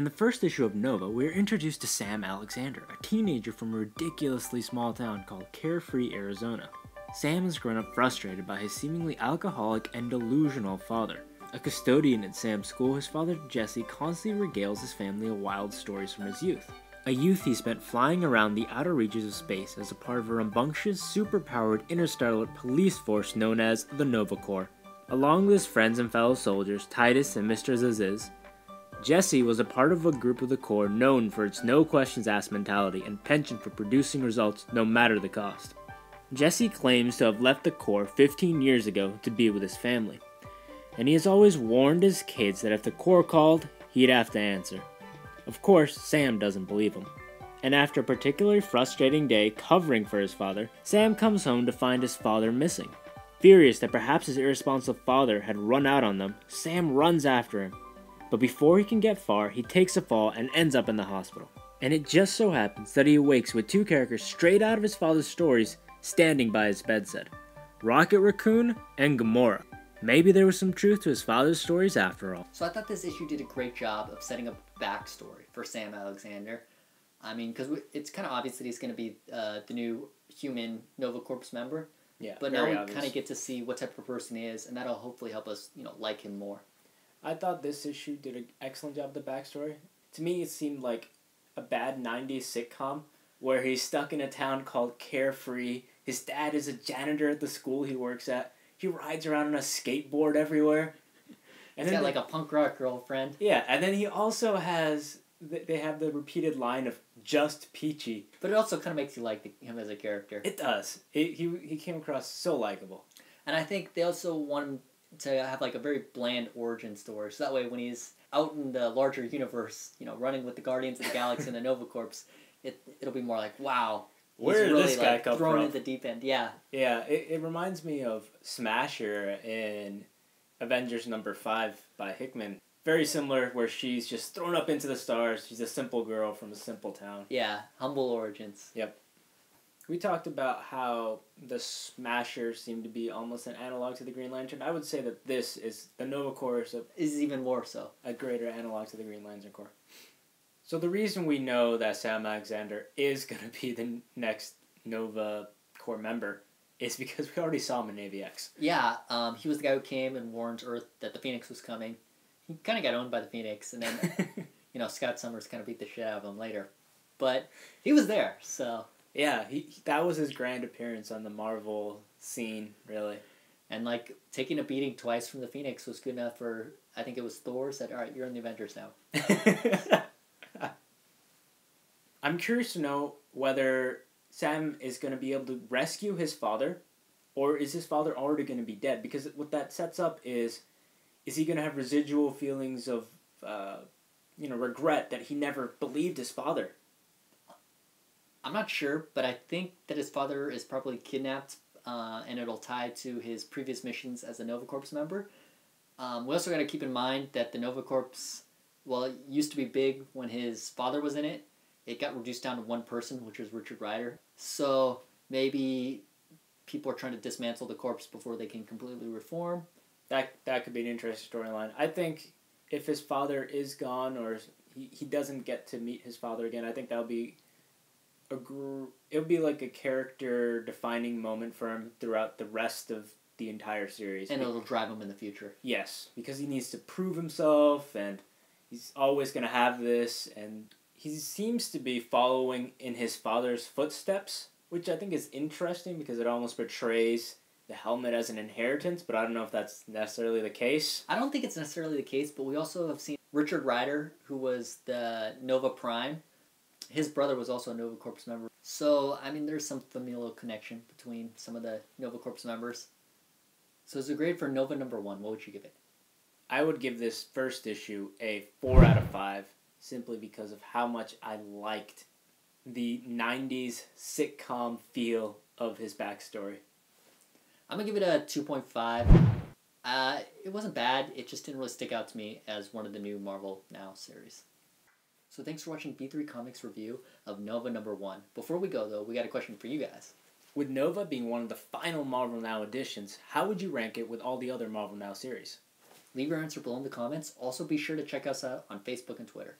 In the first issue of Nova, we are introduced to Sam Alexander, a teenager from a ridiculously small town called Carefree, Arizona. Sam has grown up frustrated by his seemingly alcoholic and delusional father. A custodian at Sam's school, his father Jesse constantly regales his family of wild stories from his youth. A youth he spent flying around the outer reaches of space as a part of a rambunctious, superpowered interstellar police force known as the Nova Corps. Along with his friends and fellow soldiers, Titus and Mr. Zaziz, Jesse was a part of a group of the Corps known for its no-questions-asked mentality and penchant for producing results no matter the cost. Jesse claims to have left the Corps 15 years ago to be with his family, and he has always warned his kids that if the Corps called, he'd have to answer. Of course, Sam doesn't believe him. And after a particularly frustrating day covering for his father, Sam comes home to find his father missing. Furious that perhaps his irresponsible father had run out on them, Sam runs after him. But before he can get far, he takes a fall and ends up in the hospital. And it just so happens that he awakes with two characters straight out of his father's stories standing by his bedside. Rocket Raccoon and Gamora. Maybe there was some truth to his father's stories after all. So I thought this issue did a great job of setting up a backstory for Sam Alexander. I mean, because it's kind of obvious that he's going to be the new human Nova Corps member. Yeah, but now we kind of get to see what type of person he is, and that'll hopefully help us, like him more. I thought this issue did an excellent job of the backstory. To me, it seemed like a bad 90s sitcom where he's stuck in a town called Carefree. His dad is a janitor at the school he works at. He rides around on a skateboard everywhere. And He's got like a punk rock girlfriend. Yeah, and then he also has... They have the repeated line of just peachy. But it also kind of makes you like him as a character. It does. He came across so likable. And I think they also want him to have like a very bland origin story. So that way when he's out in the larger universe, running with the Guardians of the Galaxy and the Nova Corps, it'll be more like, wow. Where did this guy come thrown from? in the deep end, yeah. Yeah, it reminds me of Smasher in Avengers number 5 by Hickman. Very similar, where she's just thrown up into the stars. She's a simple girl from a simple town. Yeah, humble origins. Yep. We talked about how the Smasher seemed to be almost an analog to the Green Lantern. I would say that this is the Nova Corps is even more so. A greater analog to the Green Lantern Corps. So the reason we know that Sam Alexander is going to be the next Nova Corps member is because we already saw him in AVX. Yeah, he was the guy who came and warned Earth that the Phoenix was coming. He kind of got owned by the Phoenix, and then, Scott Summers kind of beat the shit out of him later. But he was there, so... Yeah, that was his grand appearance on the Marvel scene, really. And, taking a beating twice from the Phoenix was good enough for, I think it was Thor, said, all right, you're in the Avengers now. I'm curious to know whether Sam is going to be able to rescue his father, or is his father already going to be dead? Because what that sets up is he going to have residual feelings of, regret that he never believed his father? I'm not sure, but I think that his father is probably kidnapped, and it'll tie to his previous missions as a Nova Corps member. We also got to keep in mind that the Nova Corps, well, it used to be big when his father was in it. It got reduced down to one person, which was Richard Rider. So maybe people are trying to dismantle the Corps before they can completely reform. That could be an interesting storyline. I think if his father is gone or he doesn't get to meet his father again, I think that'll be it would be like a character-defining moment for him throughout the rest of the entire series. And it'll drive him in the future. Yes, because he needs to prove himself, and he's always going to have this, and he seems to be following in his father's footsteps, which I think is interesting because it almost portrays the helmet as an inheritance, but I don't know if that's necessarily the case. I don't think it's necessarily the case, but we also have seen Richard Rider, who was the Nova Prime. His brother was also a Nova Corps member. So, I mean, there's some familial connection between some of the Nova Corps members. So, as a grade for Nova number 1, what would you give it? I would give this first issue a 4 out of 5, simply because of how much I liked the 90s sitcom feel of his backstory. I'm going to give it a 2.5. It wasn't bad. It just didn't really stick out to me as one of the new Marvel Now series. So thanks for watching B3 Comics' review of Nova number 1. Before we go, though, we got a question for you guys. With Nova being one of the final Marvel Now editions, how would you rank it with all the other Marvel Now series? Leave your answer below in the comments. Also, be sure to check us out on Facebook and Twitter.